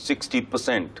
60%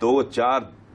2, 4,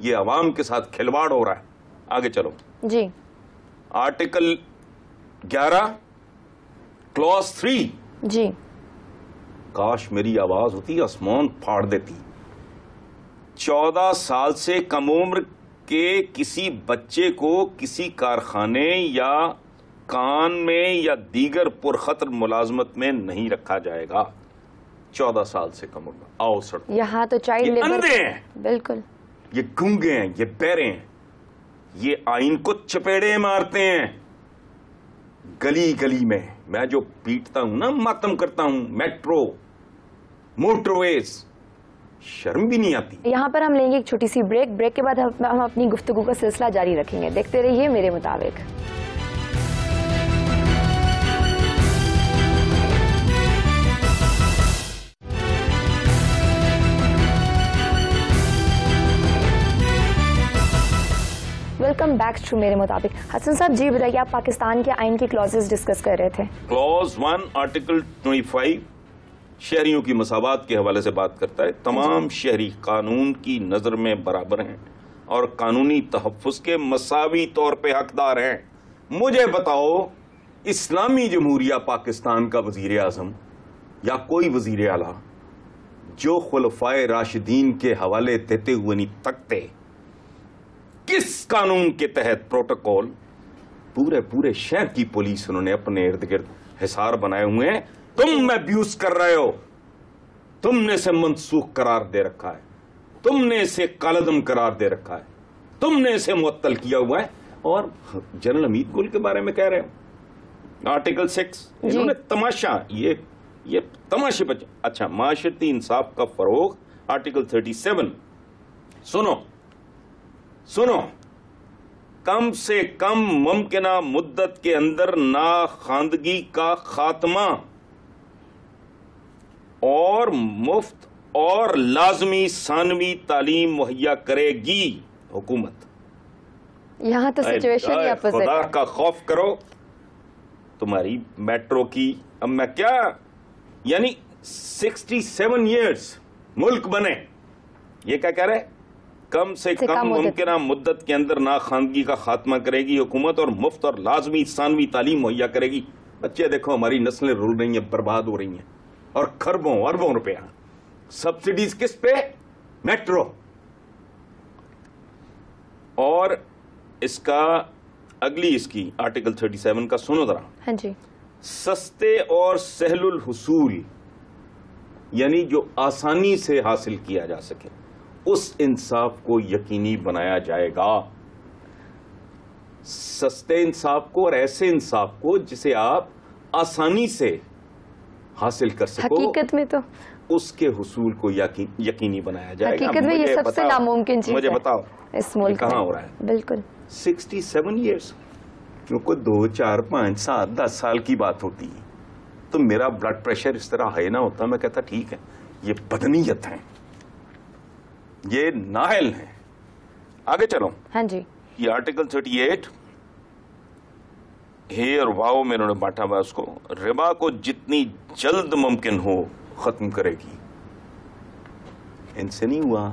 یہ عوام کے ساتھ کھلواڑ ہو رہا ہے. آگے چلو جی. Article 11 close 3. جی. کاش میری آواز ہوتی آسمان پھاڑ دیتی. 14 سال سے کم عمر کے کسی بچے کو کسی کارخانے یا کان میں یا دیگر پرخطر ملازمت میں نہیں رکھا جائے گا. 14 سال سے کم عمر. آؤ سڑک. یہاں تو چائلڈ یہ لیبر. اندھے ہیں, بالکل. یہ گونگے ہیں, یہ بہرے ہیں, یہ آئین کو چپیڑے مارتے ہیں گلی گلی میں. میں جو پیٹتا ہوں نا, ماتم کرتا ہوں, میٹرو, موٹر ویز, شرم بھی نہیں آتی. یہاں پر ہم لیں گے ایک چھوٹی سی بریک. بریک کے بعد ہم اپنی گفتگو کا سلسلہ جاری رکھیں گے. دیکھتے رہیے میرے مطابق. ویلکم بیک ٹو میرے مطابق. حسن صاحب جی بتائیے, آپ پاکستان کے آئین کی کلازز ڈسکس کر رہے تھے. کلوز 1 آرٹیکل 25 شہریوں کی مساوات کے حوالے سے بات کرتا ہے. تمام شہری قانون کی نظر میں برابر ہیں اور قانونی تحفظ کے مساوی طور پہ حقدار ہیں. مجھے بتاؤ, اسلامی جمہوریہ پاکستان کا وزیر اعظم یا کوئی وزیر اعلیٰ جو خلفائے راشدین کے حوالے دیتے ہوئے نہیں تکتے, کس قانون کے تحت پروٹوکول پورے شہر کی پولیس انہوں نے اپنے ارد گرد حصار بنائے ہوئے ہیں. تم ابیوز کر رہے ہو, تم نے اسے منسوخ قرار دے رکھا ہے, تم نے اسے کالعدم قرار دے رکھا ہے, تم نے اسے معطل کیا ہوا ہے, اور جنرل حمید گل کے بارے میں کہہ رہے ہو. آرٹیکل 6 انہوں نے تماشا, یہ تماشے بچ. اچھا, معاشرتی انصاف کا فروغ آرٹیکل 37. سنو, کم سے کم ممکنہ مدت کے اندر ناخواندگی کا خاتمہ اور مفت اور لازمی ثانوی تعلیم مہیا کرے گی حکومت. یہاں تو سچویشن ہی اپوزٹ ہے. خدا کا خوف کرو. تمہاری میٹرو کی اب میں کیا, یعنی 67 ایئرز ملک بنے, یہ کیا کہہ رہے, کم سے کم ممکنہ مدت کے اندر ناخواندگی کا خاتمہ کرے گی حکومت اور مفت اور لازمی ثانوی تعلیم مہیا کرے گی. بچے دیکھو ہماری نسلیں رول رہی ہیں, برباد ہو رہی ہیں, اور خربوں اربوں روپیہ سبسڈیز کس پہ, میٹرو. اور اس کا اگلی اس کی آرٹیکل 37 کا سنو ذرا. ہاں جی. سستے اور سہل الحصول, یعنی جو آسانی سے حاصل کیا جا سکے, اس انصاف کو یقینی بنایا جائے گا. سستے انصاف کو اور ایسے انصاف کو جسے آپ آسانی سے حاصل کر سکو, حقیقت میں تو اس کے حصول کو یقینی بنایا جائے گا. حقیقت میں یہ سب سے ناممکن چیز ہے. مجھے بتاؤ اس ملک کہاں ہو رہا ہے. بالکل 67 ایئرس, کیونکہ 2 4 5 7 10 سال کی بات ہوتی ہے تو میرا بلڈ پریشر اس طرح ہائی نہ ہوتا, میں کہتا ٹھیک ہے یہ بدنیت ہے, یہ نااہل ہیں. آگے چلو. ہاں جی. یہ آرٹیکل 38 ہیر واؤ میں انہوں نے بانٹا ہوا اس کو. ربا کو جتنی جلد ممکن ہو ختم کرے گی. ان سے نہیں ہوا.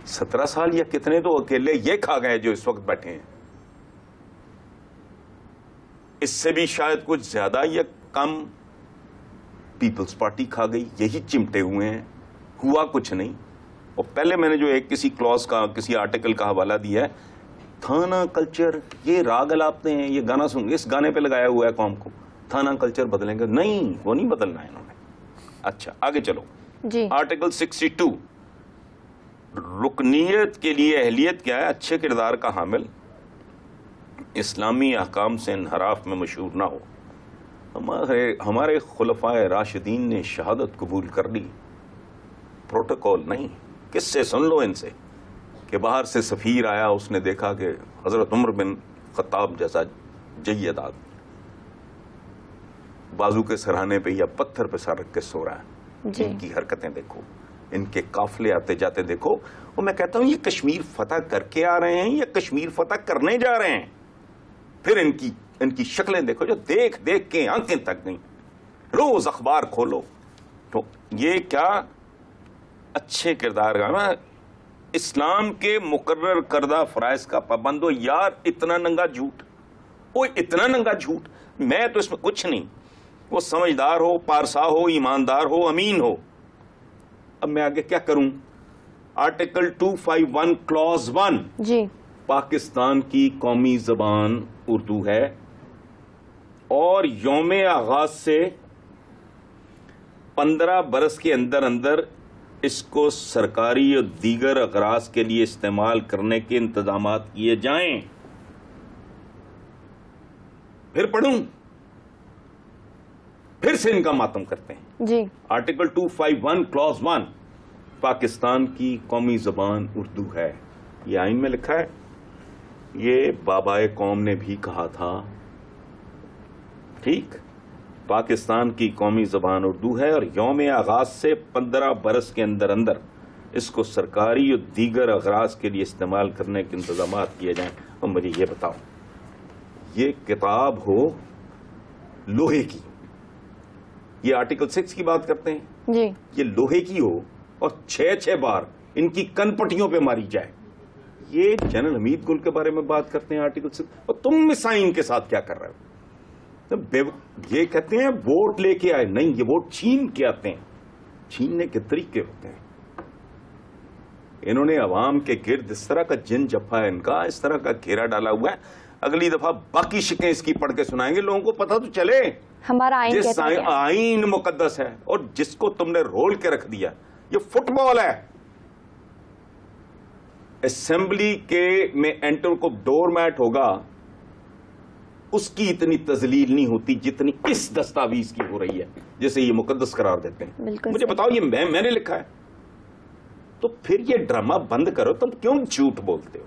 17 سال یا کتنے تو اکیلے یہ کھا گئے جو اس وقت بیٹھے ہیں. اس سے بھی شاید کچھ زیادہ یا کم پیپلز پارٹی کھا گئی. یہی چمٹے ہوئے ہیں, ہوا کچھ نہیں. اور پہلے میں نے جو ایک کسی کلوز کا کسی آرٹیکل کا حوالہ دیا ہے, تھانہ کلچر, یہ راگ الاپتے ہیں, یہ گانا سن, اس گانے پہ لگایا ہوا ہے قوم کو, تھانہ کلچر بدلیں گے. نہیں, وہ نہیں بدلنا ہے انہوں نے. اچھا آگے چلو جی. آرٹیکل 62 رکنیت کے لیے اہلیت کیا ہے, اچھے کردار کا حامل, اسلامی احکام سے انحراف میں مشہور نہ ہو. ہمارے خلفائے راشدین نے شہادت قبول کر لی, پروٹوکول نہیں. کس سے سن لو ان سے کہ باہر سے سفیر آیا, اس نے دیکھا کہ حضرت عمر بن خطاب جیسا جید آدمی بازو کے سرہانے پہ یا پتھر پہ سر رکھ کے سو رہا ہے. جی. ان کی حرکتیں دیکھو, ان کے قافلے آتے جاتے دیکھو. اور میں کہتا ہوں یہ کشمیر فتح کر کے آ رہے ہیں یا کشمیر فتح کرنے جا رہے ہیں. پھر ان کی شکلیں دیکھو جو دیکھ دیکھ کے آنکھیں تک گئیں. روز اخبار کھولو تو یہ کیا اچھے کردار کا. اسلام کے مقرر کردہ فرائض کا پابند ہو. یار اتنا ننگا جھوٹ, اتنا ننگا جھوٹ. میں تو اس میں کچھ نہیں, وہ سمجھدار ہو, پارسا ہو, ایماندار ہو, امین ہو. اب میں آگے کیا کروں؟ آرٹیکل 251 کلوز 1 جی, پاکستان کی قومی زبان اردو ہے اور یوم آغاز سے 15 برس کے اندر اندر اس کو سرکاری اور دیگر اغراض کے لیے استعمال کرنے کے انتظامات کیے جائیں. پھر پڑھوں, پھر سے ان کا ماتم کرتے ہیں. جی, آرٹیکل 251 کلوز 1 پاکستان کی قومی زبان اردو ہے. یہ آئین میں لکھا ہے, یہ بابائے قوم نے بھی کہا تھا. ٹھیک, پاکستان کی قومی زبان اردو ہے اور یوم آغاز سے 15 برس کے اندر اندر اس کو سرکاری اور دیگر اغراض کے لیے استعمال کرنے کے انتظامات کیے جائیں. اور مجھے یہ بتاؤ, یہ کتاب ہو لوہے کی, یہ آرٹیکل 6 کی بات کرتے ہیں, جی, یہ لوہے کی ہو اور 6 بار ان کی کن پٹیوں پہ ماری جائے. یہ جنرل حمید گل کے بارے میں بات کرتے ہیں آرٹیکل 6, اور تم مسائن کے ساتھ کیا کر رہے ہو؟ یہ کہتے ہیں ووٹ لے کے آئے, نہیں, یہ ووٹ چھین کے آتے ہیں. چھیننے کے طریقے ہوتے ہیں. انہوں نے عوام کے گرد اس طرح کا جن جفا ہے ان کا, اس طرح کا گھیرا ڈالا ہوا ہے. اگلی دفعہ باقی شکیں اس کی پڑھ کے سنائیں گے, لوگوں کو پتہ تو چلے ہمارا آئین جس کہتا ہے آئین مقدس ہے اور جس کو تم نے رول کے رکھ دیا. یہ فٹ بال ہے. اسمبلی کے میں انٹر کو ڈور میٹ ہوگا, اس کی اتنی تذلیل نہیں ہوتی جتنی اس دستاویز کی ہو رہی ہے, جسے یہ مقدس قرار دیتے ہیں. بالکل مجھے بتاؤ, یہ میں نے لکھا ہے, تو پھر یہ ڈرامہ بند کرو. تم کیوں جھوٹ بولتے ہو؟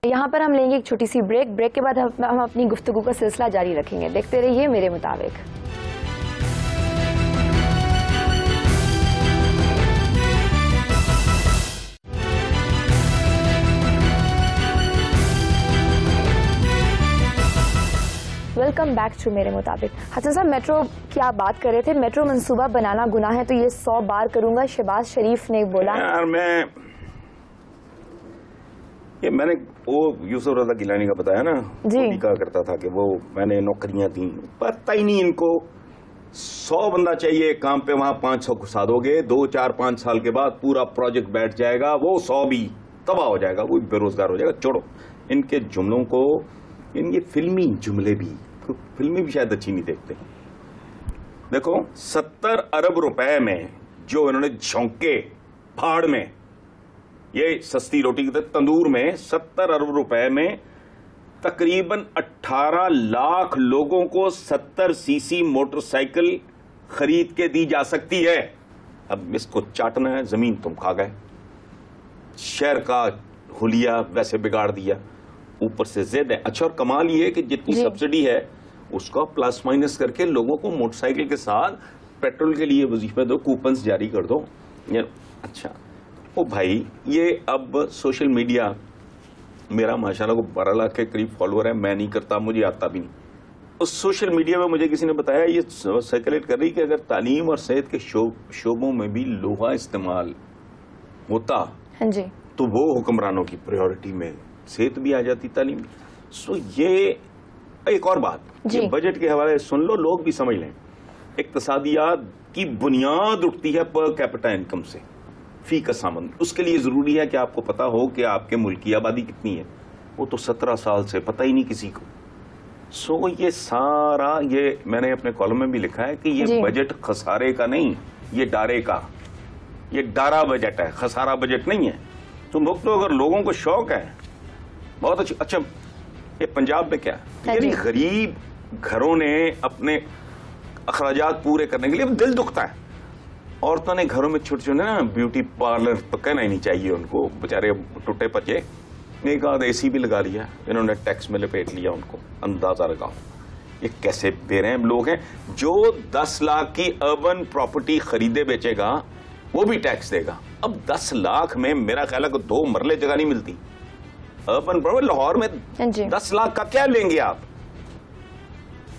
یہاں پر ہم لیں گے ایک چھوٹی سی بریک کے بعد ہم اپنی گفتگو کا سلسلہ جاری رکھیں گے. دیکھتے رہیے میرے مطابق. ویلکم بیک ٹو میرے مطابق. حسن صاحب, میٹرو کی آپ بات کر رہے تھے, میٹرو منصوبہ بنانا گناہ ہے تو یہ 100 بار کروں گا, شہباز شریف نے بولا. یار میں نے وہ یوسف رضا گیلانی کا بتایا نا, جی, وہ بھی کہا کرتا تھا کہ وہ میں نے نوکریاں دیں, پتہ ہی نہیں ان کو. 100 بندہ چاہیے کام پہ, وہاں 500 گھسا دو گے, 2 4 5 سال کے بعد پورا پروجیکٹ بیٹھ جائے گا, وہ 100 بھی تباہ ہو جائے گا, وہ بے روزگار ہو جائے گا. چھوڑو ان کے جملوں کو, ان یہ فلمی جملے بھی, فلمیں بھی شاید اچھی نہیں دیکھتے. دیکھو 70 ارب روپے میں جو انہوں نے جھونکے پہاڑ میں, یہ سستی روٹی کی تندور میں 70 ارب روپے میں تقریباً 18 لاکھ لوگوں کو 70 cc موٹر سائیکل خرید کے دی جا سکتی ہے. اب اس کو چاٹنا ہے, زمین تم کھا گئے, شہر کا حلیہ ویسے بگاڑ دیا, اوپر سے زد ہے. اچھا, اور کمال یہ ہے کہ جتنی سبسڈی ہے اس کا پلس مائنس کر کے لوگوں کو موٹر سائیکل کے ساتھ پیٹرول کے لیے وظیفہ دو, کوپنز جاری کر دو. اچھا او بھائی, یہ اب سوشل میڈیا, میرا ماشاءاللہ کو 12 لاکھ کے قریب فالوور ہے, میں نہیں کرتا, مجھے آتا بھی نہیں. اس سوشل میڈیا میں مجھے کسی نے بتایا, یہ سرکولیٹ کر رہی کہ اگر تعلیم اور صحت کے شعبوں میں بھی لوہا استعمال ہوتا تو وہ حکمرانوں کی پریورٹی میں صحت بھی آ جاتی, تعلیم بھی. سو یہ ایک اور بات, یہ بجٹ کے حوالے سن لو, لوگ بھی سمجھ لیں. اقتصادیات کی بنیاد اٹھتی ہے پر کیپٹا انکم سے, فی کا سامان. اس کے لیے ضروری ہے کہ آپ کو پتا ہو کہ آپ کے ملک کی آبادی کتنی ہے. وہ تو 17 سال سے پتہ ہی نہیں کسی کو. سو یہ سارا, یہ میں نے اپنے کالم میں بھی لکھا ہے کہ یہ بجٹ خسارے کا نہیں, یہ ڈارے کا, یہ ڈارا بجٹ ہے, خسارہ بجٹ نہیں ہے. تو اگر لوگوں کو شوق ہے, بہت اچھا. اچھا, یہ پنجاب میں کیا, یعنی غریب گھروں نے اپنے اخراجات پورے کرنے کے لیے دل دکھتا ہے. عورتوں نے گھروں میں چھوٹے چھوٹے نا بیوٹی پارلر تو کہنا ہی نہیں چاہیے ان کو, بےچارے ٹوٹے پچے, ایک آدھ AC بھی لگا لیا, انہوں نے ٹیکس میں لپیٹ لیا. ان کو اندازہ لگاؤ یہ کیسے بے رحم لوگ ہیں. جو 10 لاکھ کی اربن پراپرٹی خریدے بیچے گا وہ بھی ٹیکس دے گا. اب 10 لاکھ میں میرا خیال ہے کہ 2 مرلے جگہ نہیں ملتی. اربن پراپرٹی لاہور میں 10 لاکھ کا کیا لیں گے آپ؟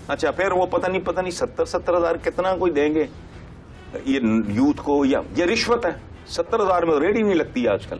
اچھا, پھر وہ پتہ نہیں 70 ہزار کتنا کوئی دیں گے یہ یوتھ کو, یا یہ رشوت ہے. 70 ہزار میں ریڈی نہیں لگتی آج کل.